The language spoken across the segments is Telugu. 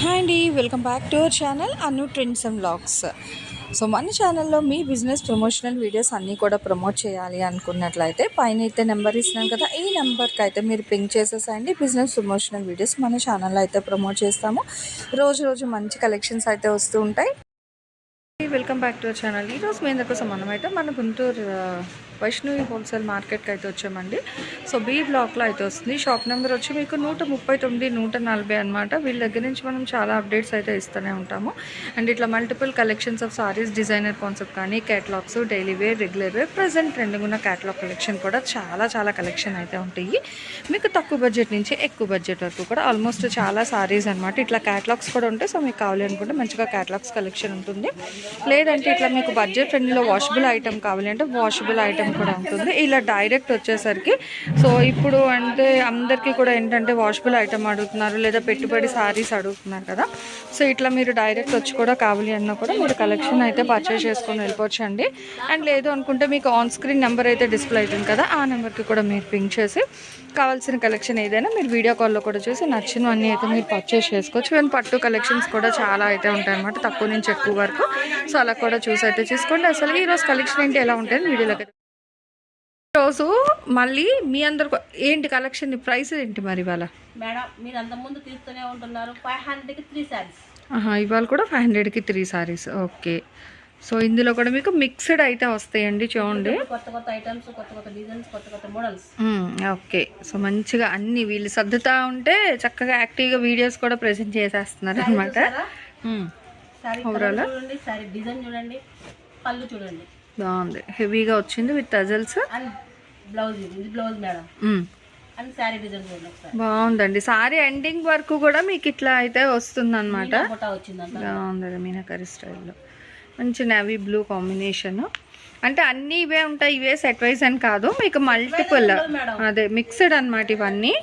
హాయ్ అండి, welcome back to our channel Anu trends and vlogs. So మన ఛానల్లో మీ బిజినెస్ ప్రమోషనల్ వీడియోస్ అన్నీ కూడా ప్రమోట్ చేయాలి అనుకున్నట్లయితే పైన అయితే నెంబర్ ఇస్తున్నాను కదా, ఈ నెంబర్కి అయితే మీరు పింక్ చేసేసండి. బిజినెస్ ప్రమోషనల్ వీడియోస్ మన ఛానల్లో అయితే ప్రమోట్ చేస్తాము. రోజు మంచి కలెక్షన్స్ అయితే వస్తూ ఉంటాయి. Welcome back to our channel. ఈరోజు మీ అందరి కోసం మనమైతే మన గుంటూరు వైష్ణవి హోల్సేల్ మార్కెట్కి అయితే వచ్చామండి. సో బీ బ్లాక్లో అయితే వస్తుంది. షాప్ నెంబర్ వచ్చి మీకు 139, 140 అనమాట. వీళ్ళ దగ్గర నుంచి మనం చాలా అప్డేట్స్ అయితే ఇస్తూనే ఉంటాము. అండ్ ఇట్లా multiple collections of saris, designer concept కానీ, catalogues, daily wear, regular wear, present trending ఉన్న క్యాటలాగ్ కలెక్షన్ కూడా చాలా కలెక్షన్ అయితే ఉంటాయి. మీకు తక్కువ బడ్జెట్ నుంచి ఎక్కువ బడ్జెట్ వరకు కూడా ఆల్మోస్ట్ చాలా సారీస్ అనమాట. ఇట్లా క్యాటలాగ్స్ కూడా ఉంటాయి. సో మీకు కావాలి అనుకుంటే మంచిగా క్యాటలాగ్స్ కలెక్షన్ ఉంటుంది. లేదంటే ఇట్లా మీకు బడ్జెట్ ఫ్రెండ్లీలో వాషబుల్ ఐటమ్ కావాలి అంటే వాషబుల్ ఐటమ్ కూడా ఉంటుంది. ఇలా డైరెక్ట్ వచ్చేసరికి సో ఇప్పుడు అంటే అందరికీ కూడా ఏంటంటే వాషబుల్ ఐటమ్ అడుగుతున్నారు, లేదా పెట్టుబడి సారీస్ అడుగుతున్నారు కదా. సో ఇట్లా మీరు డైరెక్ట్ వచ్చి కూడా కావాలి అన్నా కూడా మీరు కలెక్షన్ అయితే పర్చేస్ చేసుకొని వెళ్ళిపోవచ్చు అండి. అండ్ లేదు అనుకుంటే మీకు ఆన్ స్క్రీన్ నెంబర్ అయితే డిస్ప్లే అవుతుంది కదా, ఆ నెంబర్కి కూడా మీరు పింక్ చేసి కావాల్సిన కలెక్షన్ ఏదైనా మీరు వీడియో కాల్లో కూడా చూసి నచ్చినవన్నీ అయితే మీరు పర్చేస్ చేసుకోవచ్చు. అండ్ పట్టు కలెక్షన్స్ కూడా చాలా అయితే ఉంటాయి అన్నమాట, తక్కువ నుంచి ఎక్కువ వరకు. సో అలా కూడా చూసి అయితే చూసుకోండి. అసలు ఈరోజు కలెక్షన్ ఏంటి ఎలా ఉంటుంది వీడియోలోకి. రోజు మళ్ళీ మీ అందరు ఏంటి కలెక్షన్ ప్రైస్ ఏంటి మరి ఇవాళ? మేడం మీరు అంత ముందు తీస్తూనే ఉంటున్నారు 500కి 3 సారీస్. ఇవాళ కూడా 500కి 3 సారీస్. ఓకే. సో ఇందులో కూడా మీకు మిక్స్డ్ అయితే వస్తాయండి, చూడండి. కొత్త ఐటమ్స్, కొత్త డిజైన్స్, కొత్త మోడల్స్. ఓకే. సో మంచిగా అన్ని వీళ్ళు సర్దుతా ఉంటే చక్కగా యాక్టివ్గా వీడియోస్ కూడా ప్రెజెంట్ చేసేస్తున్నారు అనమాట. చూడండి, సారీ డిజైన్ చూడండి, పళ్ళు చూడండి, బాగుంది, హెవీగా వచ్చింది with tassels. Blouse blouse madam. And sorry design చూడండి ఒకసారి. బాగుందండి. సారీ ఎండింగ్ వరకు కూడా మీకు ఇట్లా అయితే వస్తుంది అనమాట. బాగుంది మీనాకరీ స్టైల్లో. మంచి నేవీ బ్లూ కాంబినేషన్. అంటే అన్నీ ఇవే ఉంటాయి, ఇవే సెట్ వైజ్ అని కాదు, మీకు మల్టిపుల్ అదే మిక్స్డ్ అనమాట ఇవన్నీ.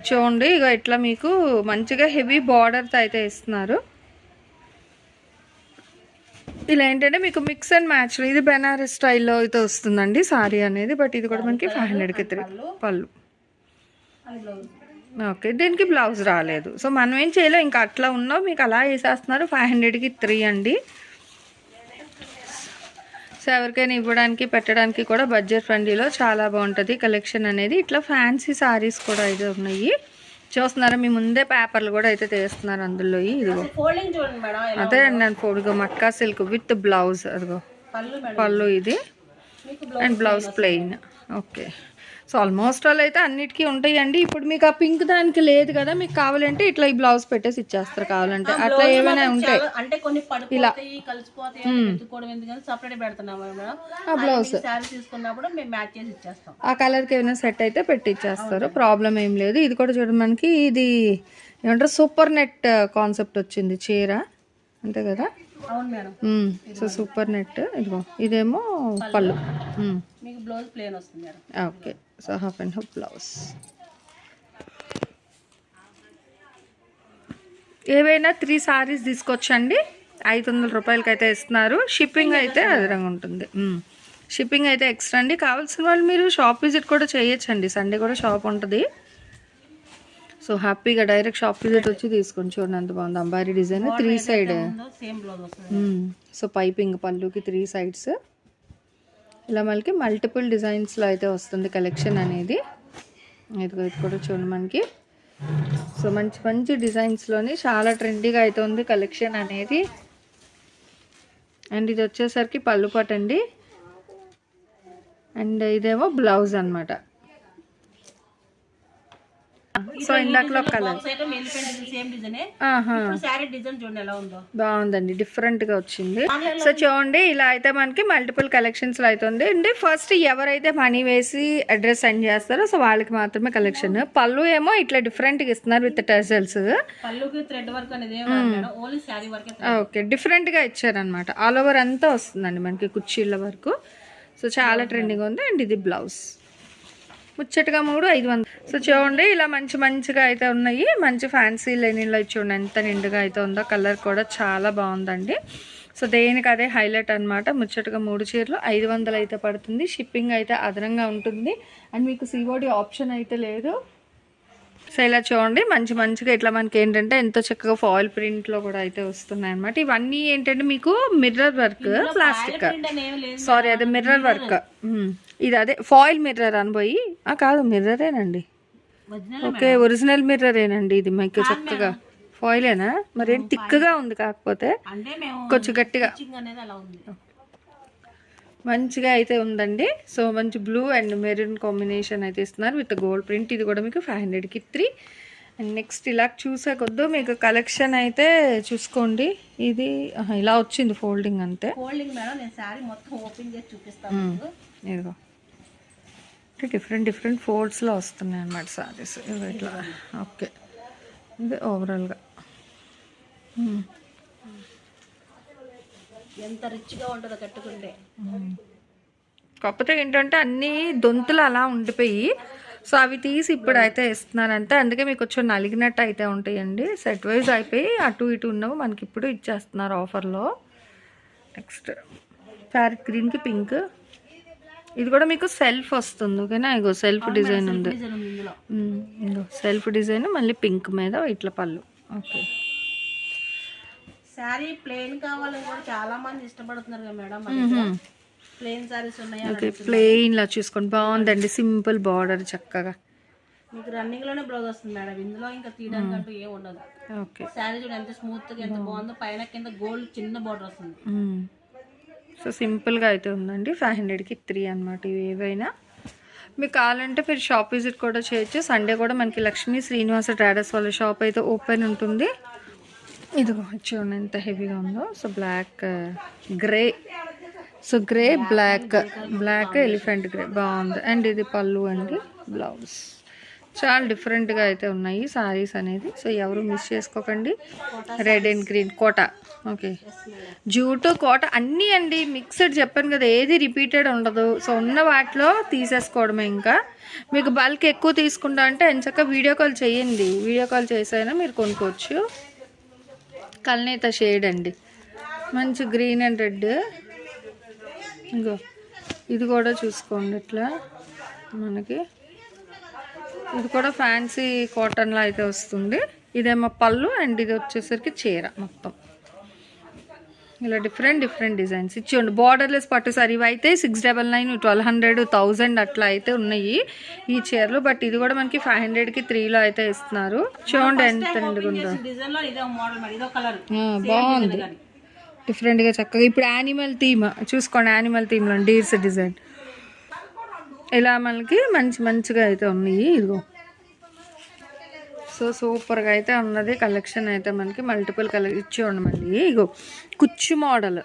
చూడండి ఇక ఇట్లా మీకు మంచిగా హెవీ బార్డర్తో అయితే ఇస్తున్నారు. ఇలా ఏంటంటే మీకు మిక్స్ అండ్ మ్యాచ్, ఇది బెనారస్ స్టైల్లో అయితే వస్తుందండి సారీ అనేది. బట్ ఇది కూడా మనకి 500కి 3 పళ్ళు. ఓకే. దీనికి బ్లౌజ్ రాలేదు. సో మనం ఏం చేయలేం, ఇంకా అట్లా ఉన్నావు మీకు అలా వేసేస్తున్నారు. 500కి 3 అండి. సో ఎవరికైనా ఇవ్వడానికి పెట్టడానికి కూడా బడ్జెట్ ఫ్రెండ్లీలో చాలా బాగుంటుంది కలెక్షన్ అనేది. ఇట్లా ఫ్యాన్సీ సారీస్ కూడా అయితే ఉన్నాయి. చూస్తున్నారా మీ ముందే పేపర్లు కూడా అయితే తీస్తున్నారు అందులో. ఇదిగో అదే నేను ఫోడ్గా మట్కా సిల్క్ విత్ బ్లౌజ్, అదిగో పళ్ళు ఇది, and blouse plain. Okay. So almost all అయితే అన్నిటికీ ఉంటాయండి. ఇప్పుడు మీకు ఆ పింక్ దానికి లేదు కదా, మీకు కావాలంటే ఇట్లా ఈ బ్లౌజ్ పెట్టేసి ఇచ్చేస్తారు కావాలంటే. అట్లా ఏమైనా ఉంటాయి ఇలా ఆ బ్లౌజ్ ఆ కలర్కి ఏమైనా సెట్ అయితే పెట్టి ఇచ్చేస్తారు, ప్రాబ్లం ఏం లేదు. ఇది కూడా చూడండి మనకి ఇది ఏమంటారు సూపర్ నెట్ కాన్సెప్ట్ వచ్చింది చీర అంతే కదా. So super net. ఇదిగో ఇదేమో పళ్ళు. Okay. So half and half blouse. ఏవైనా 3 సారీస్ తీసుకొచ్చండి, 500 రూపాయలకి అయితే ఇస్తున్నారు. షిప్పింగ్ అయితే అదనంగా ఉంటుంది. షిప్పింగ్ అయితే ఎక్స్ట్రా అండి. కావాల్సిన వాళ్ళు మీరు షాప్ విజిట్ కూడా చేయొచ్చండి, సండే కూడా షాప్ ఉంటుంది. సో హ్యాపీగా డైరెక్ట్ షాప్ విజిట్ వచ్చి తీసుకొని చూడండి ఎంత బాగుంది. అంబారీ డిజైన్ 3 సైడ్. సో పైపింగ్ పళ్ళుకి 3 సైడ్స్. ఇలా మనకి మల్టిపుల్ డిజైన్స్లో అయితే వస్తుంది కలెక్షన్ అనేది. ఇది కూడా చూడండి మనకి. సో మంచి డిజైన్స్లోని చాలా ట్రెండీగా అయితే ఉంది కలెక్షన్ అనేది. అండ్ ఇది వచ్చేసరికి పళ్ళు పాట అండి, అండ్ ఇదేమో బ్లౌజ్ అనమాట. సో ఇందాకలో కలర్ బాగుందండి, డిఫరెంట్ గా వచ్చింది. సో చూడండి ఇలా అయితే మనకి మల్టిపుల్ కలెక్షన్స్ లో అవుతుంది అండి. ఫస్ట్ ఎవరైతే మనీ వేసి అడ్రస్ సెండ్ చేస్తారో సో వాళ్ళకి మాత్రమే కలెక్షన్. పళ్ళు ఏమో ఇట్లా డిఫరెంట్ గా ఇస్తున్నారు విత్ టెజల్స్. ఓకే. డిఫరెంట్ గా ఇచ్చారనమాట. ఆల్ ఓవర్ అంతా వస్తుందండి మనకి కుర్చీల వరకు. సో చాలా ట్రెండింగ్ ఉంది. అండ్ ఇది బ్లౌజ్ ముచ్చటగా 500. సో చూడండి ఇలా మంచిగా అయితే ఉన్నాయి. మంచి ఫ్యాన్సీ లెనిన్లో చూడండి ఎంత నిండుగా అయితే ఉందో. కలర్ కూడా చాలా బాగుందండి. సో దేనికి అదే హైలైట్ అనమాట. ముచ్చటగా 3 చీరలు 500 అయితే పడుతుంది. షిప్పింగ్ అయితే అదనంగా ఉంటుంది. అండ్ మీకు సిఓడి ఆప్షన్ అయితే లేదు. సో ఇలా చూడండి మంచిగా ఇట్లా మనకి ఏంటంటే ఎంతో చక్కగా ఫాయిల్ ప్రింట్లో కూడా అయితే వస్తున్నాయి అనమాట. ఇవన్నీ ఏంటంటే మీకు మిర్రర్ వర్క్, ప్లాస్టిక్ సారీ అదే మిర్రర్ వర్క్. ఇది అదే ఫాయిల్ మిర్రర్ అనబోయి కాదు మిర్రరేనండి. ఓకే ఒరిజినల్ మిర్రరేనండి ఇది. మీకు చక్కగా ఫాయిలేనా మరి ఏం థిక్గా ఉంది, కాకపోతే కొంచెం గట్టిగా మంచిగా అయితే ఉందండి. సో మంచి బ్లూ అండ్ మెరూన్ కాంబినేషన్ అయితే ఇస్తున్నారు విత్ గోల్డ్ ప్రింట్. ఇది కూడా మీకు 500కి 3. అండ్ నెక్స్ట్ ఇలా చూసే కొద్దు మీకు కలెక్షన్ అయితే చూసుకోండి. ఇది ఇలా వచ్చింది ఫోల్డింగ్ అంతే. ఫోల్డింగ్ మేడం నేను సారీ మొత్తం ఓపెన్ చేసి చూపిస్తాను. ఇదిగో డిఫరెంట్ ఫోల్డ్స్లో వస్తున్నాయి అన్నమాట సారీస్ ఇట్లా. ఓకే ఇది ఓవరాల్గా ఎంత రిచ్గా ఉంటుందో కట్టుకుంటే. కాకపోతే ఏంటంటే అన్ని దొంతులు అలా ఉండిపోయి సో అవి తీసి ఇప్పుడు అయితే ఇస్తున్నారంటే అందుకే మీకు కొంచెం నలిగినట్టు అయితే ఉంటాయండి. సెట్ వైజ్ అయిపోయి అటు ఇటు ఉన్నవి మనకి ఇప్పుడు ఇచ్చేస్తున్నారు ఆఫర్లో. నెక్స్ట్ ప్యారెట్ గ్రీన్కి పింక్. ఇది కూడా మీకు సెల్ఫ్ వస్తుంది ఓకేనా. ఇగో సెల్ఫ్ డిజైన్ ఉంది. ఇగో సెల్ఫ్ డిజైన్ మళ్ళీ పింక్ మీద ఇట్లా పళ్ళు. ఓకే శారీ ప్లెయిన్ కావాలని కూడా చాలా మంది ఇష్టపడుతున్నారు కదా మేడం. ప్లెయిన్ శారీస్ ఉన్నాయి. ఓకే ప్లెయిన్ లా చూసుకోండి బాగుందండి. సింపుల్ బార్డర్ చక్కగా మీకు రన్నింగ్ లోనే బ్లౌజ్ వస్తుంది మేడం. ఇందులో ఇంకా తీయడానికి అంటూ ఏం ఉండదు. ఓకే శారీ చూడండి ఎంత స్మూత్ గా ఎంత బాగుందో. పైన కింద గోల్డ్ చిన్న బార్డర్ వస్తుంది. సో సింపుల్గా అయితే ఉందండి. 500కి 3 అనమాట. ఇవి ఏవైనా మీకు కావాలంటే మీరు షాప్ విజిట్ కూడా చేయొచ్చు. సండే కూడా మనకి లక్ష్మీ శ్రీనివాస ట్రేడర్స్ వాళ్ళ షాప్ అయితే ఓపెన్ ఉంటుంది. ఇదిగో చూడండి ఎంత హెవీగా ఉందో. So black grey, so grey black elephant grey బాగుంది. అండ్ ఇది పళ్ళు అండి, బ్లౌజ్ చాలా డిఫరెంట్గా అయితే ఉన్నాయి సారీస్ అనేది. సో ఎవరు మిస్ చేసుకోకండి. Red and green Kota. Okay jute Kota అన్నీ అండి మిక్స్డ్ చెప్పాను కదా, ఏది రిపీటెడ్ ఉండదు. సో ఉన్న వాటిలో తీసేసుకోవడమే. ఇంకా మీకు బల్క్ ఎక్కువ తీసుకుంటా అంటే ఎంచక్క వీడియో కాల్ చేయండి. వీడియో కాల్ చేసైనా మీరు కొనుక్కోవచ్చు. కల్నేత షేడ్ అండి, మంచి గ్రీన్ అండ్ రెడ్. ఇంకో ఇది కూడా చూసుకోండి ఇట్లా మనకి. ఇది కూడా ఫ్యాన్సీ కాటన్లో అయితే వస్తుంది. ఇదేమో పళ్ళు అండ్ ఇది వచ్చేసరికి చీర మొత్తం ఇలా డిఫరెంట్ డిజైన్స్ ఇచ్చేయండి. బార్డర్లెస్ పట్టు సారీ ఇవి అయితే 699, 1200, 1000 అట్లా అయితే ఉన్నాయి ఈ చీరలు. బట్ ఇది కూడా మనకి 500కి 3లో అయితే ఇస్తున్నారు. చూడండి ఎంత ఉందో బాగుంది డిఫరెంట్గా చక్కగా. ఇప్పుడు యానిమల్ థీమ్ చూసుకోండి. యానిమల్ థీమ్లో డీర్స్ డిజైన్ ఇలా మనకి మంచిగా అయితే ఉన్నాయి. ఇదిగో సో సూపర్గా అయితే ఉన్నది కలెక్షన్ అయితే మనకి. మల్టిపుల్ కలర్ ఇచ్చేయండి. మళ్ళీ ఇగో కుచ్చు మోడల్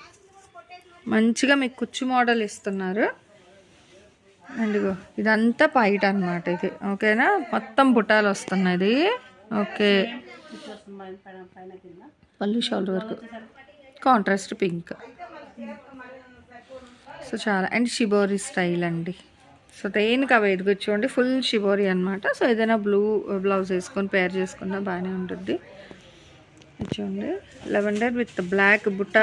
మంచిగా మీకు కుచ్చు మోడల్ ఇస్తున్నారు. అండ్ ఇగో ఇదంతా పైట అనమాట ఇది. ఓకేనా మొత్తం బుట్టాలు వస్తున్నాయి. ఓకే పళ్ళు షోల్డర్ వరకు కాంట్రాస్ట్ పింక్. సో చాలా అండ్ షిబోరి స్టైల్ అండి. సో దేనికి అవి ఎదుగుచ్చుకోండి ఫుల్ షిబోరి అనమాట. సో ఏదైనా బ్లూ బ్లౌజ్ వేసుకొని పేర్ చేసుకున్నా బాగానే ఉంటుంది. చూడండి లెవెండర్ విత్ బ్లాక్ బుట్ట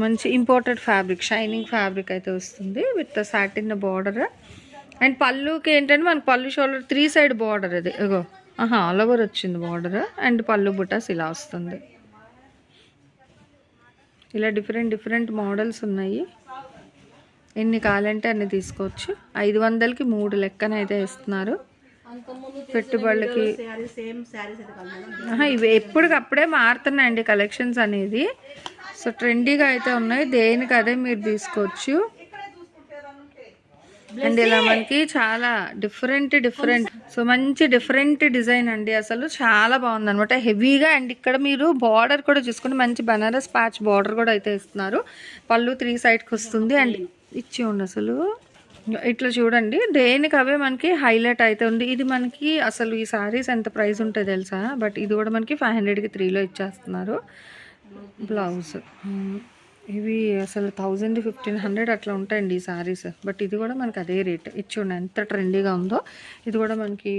మంచి ఇంపోర్టెడ్ ఫ్యాబ్రిక్, షైనింగ్ ఫ్యాబ్రిక్ అయితే వస్తుంది విత్ సాటిన్ బార్డర్. అండ్ పళ్ళుకి ఏంటంటే మనకి పళ్ళు షోల్డర్ 3 సైడ్ బార్డర్. అది ఇగో ఆల్ ఓవర్ వచ్చింది బార్డర్. అండ్ పళ్ళు బుట్టాస్ ఇలా వస్తుంది. ఇలా డిఫరెంట్ మోడల్స్ ఉన్నాయి. ఎన్ని కావాలంటే అన్ని తీసుకోవచ్చు. 500కి 3 లెక్కన అయితే ఇస్తున్నారు. పెట్టుబడులకి ఇవి ఎప్పటికప్పుడే మారుతున్నాయండి కలెక్షన్స్ అనేది. సో ట్రెండీగా అయితే ఉన్నాయి. దేనికి అదే మీరు తీసుకోవచ్చు. అండ్ ఇలా మనకి చాలా డిఫరెంట్ సో మంచి డిఫరెంట్ డిజైన్ అండి. అసలు చాలా బాగుంది అనమాట హెవీగా. అండ్ ఇక్కడ మీరు బార్డర్ కూడా చూసుకుని మంచి బనారస్ ప్యాచ్ బార్డర్ కూడా అయితే ఇస్తున్నారు. పళ్ళు 3 సైడ్కి వస్తుంది. అండ్ ఇచ్చి ఉండి అసలు ఇట్లా చూడండి దేనికి అవే మనకి హైలైట్ అయితే ఉంది. ఇది మనకి అసలు ఈ సారీస్ ఎంత ప్రైస్ ఉంటుంది తెలుసా. బట్ ఇది కూడా మనకి 500కి 3లో ఇచ్చేస్తున్నారు. బ్లౌజ్ ఇవి అసలు 1000, 1500 అట్లా ఉంటాయండి ఈ సారీస్. బట్ ఇది కూడా మనకి అదే రేట్. ఇచ్చుండి ఎంత ట్రెండీగా ఉందో. ఇది కూడా మనకి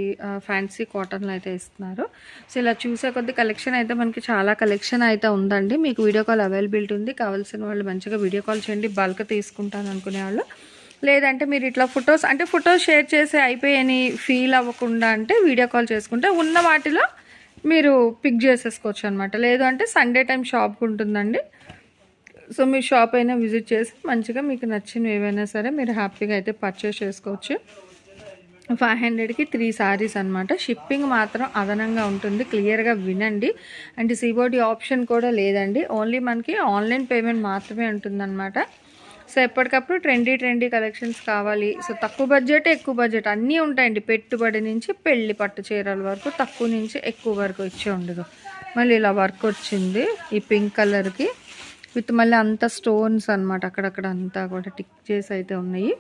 ఫ్యాన్సీ కాటన్లో అయితే ఇస్తున్నారు. సో ఇలా చూసే కొద్ది కలెక్షన్ అయితే మనకి చాలా కలెక్షన్ అయితే ఉందండి. మీకు వీడియో కాల్ అవైలబిలిటీ ఉంది. కావాల్సిన వాళ్ళు మంచిగా వీడియో కాల్ చేయండి. బల్క్ తీసుకుంటాను అనుకునే వాళ్ళు లేదంటే మీరు ఇట్లా ఫొటోస్ అంటే ఫొటోస్ షేర్ చేసి అయిపోయని ఫీల్ అవ్వకుండా అంటే వీడియో కాల్ చేసుకుంటే ఉన్న వాటిలో మీరు పిక్ చేసేసుకోవచ్చు అనమాట. లేదు అంటే సండే టైం షాప్కి ఉంటుందండి. సో మీ షాప్ అయినా విజిట్ చేసి మంచిగా మీకు నచ్చినవి ఏవైనా సరే మీరు హ్యాపీగా అయితే పర్చేస్ చేసుకోవచ్చు. 500కి 3 సారీస్ అనమాట. షిప్పింగ్ మాత్రం అదనంగా ఉంటుంది, క్లియర్గా వినండి. అండ్ సిబోడి ఆప్షన్ కూడా లేదండి, ఓన్లీ మనకి ఆన్లైన్ పేమెంట్ మాత్రమే ఉంటుందన్నమాట. సో ఎప్పటికప్పుడు ట్రెండీ కలెక్షన్స్ కావాలి, సో తక్కువ బడ్జెట్ ఎక్కువ బడ్జెట్ అన్నీ ఉంటాయండి. పెట్టుబడి నుంచి పెళ్లి పట్టు చీరల వరకు తక్కువ నుంచి ఎక్కువ వరకు ఇచ్చే ఉండదు. మళ్ళీ ఇలా వర్క్ వచ్చింది ఈ పింక్ కలర్కి విత్ మళ్ళీ అంతా స్టోన్స్ అనమాట, అక్కడక్కడ అంతా కూడా టిక్ చేసి అయితే ఉన్నాయి.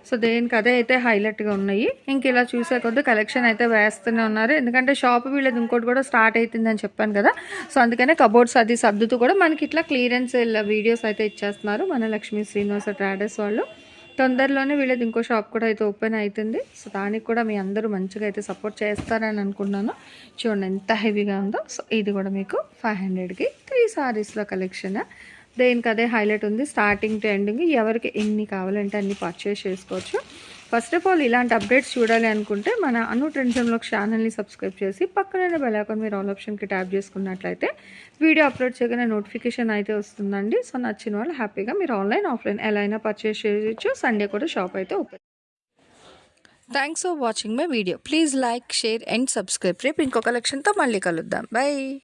సో దేనికి అదే అయితే హైలైట్గా ఉన్నాయి. ఇంక ఇలా చూసే కొద్ది కలెక్షన్ అయితే వేస్తూనే ఉన్నారు, ఎందుకంటే షాప్ వీళ్ళది ఇంకోటి కూడా స్టార్ట్ అవుతుందని చెప్పాను కదా. సో అందుకనే కబోర్డ్స్ అది సర్దుతూ కూడా మనకి ఇట్లా క్లియరెన్స్ వీడియోస్ అయితే ఇచ్చేస్తున్నారు మన లక్ష్మీ శ్రీనివాస ట్రేడర్స్ వాళ్ళు. తొందరలోనే వీళ్ళది ఇంకో షాప్ కూడా అయితే ఓపెన్ అవుతుంది. సో దానికి కూడా మీ అందరూ మంచిగా అయితే సపోర్ట్ చేస్తారని అనుకున్నాను. చూడండి ఎంత హెవీగా ఉందో. సో ఇది కూడా మీకు 500కి 3 సారీస్లో కలెక్షన్, దేనికి అదే హైలైట్ ఉంది. స్టార్టింగ్ టు ఎండింగ్ ఎవరికి ఎన్ని కావాలంటే అన్ని పర్చేస్ చేసుకోవచ్చు. ఫస్ట్ ఆఫ్ ఆల్ ఇలాంటి అప్డేట్స్ చూడాలి అనుకుంటే మన అను ట్రెండ్స్ అండ్ వ్లాగ్స్ ఛానల్ని సబ్స్క్రైబ్ చేసి పక్కనే బెల్ ఐకాన్ మీరు ఆల్ ఆప్షన్కి ట్యాప్ చేసుకున్నట్లయితే వీడియో అప్లోడ్ చేయగానే నోటిఫికేషన్ అయితే వస్తుందండి. సో నచ్చిన వాళ్ళు హ్యాపీగా మీరు ఆన్లైన్ ఆఫ్లైన్ ఎలా అయినా పర్చేస్ చేయొచ్చు. సండే కూడా షాప్ అయితే open. Thanks for watching my video. Please like, share and subscribe. రేపు ఇంకో కలెక్షన్తో మళ్ళీ కలుద్దాం. బై.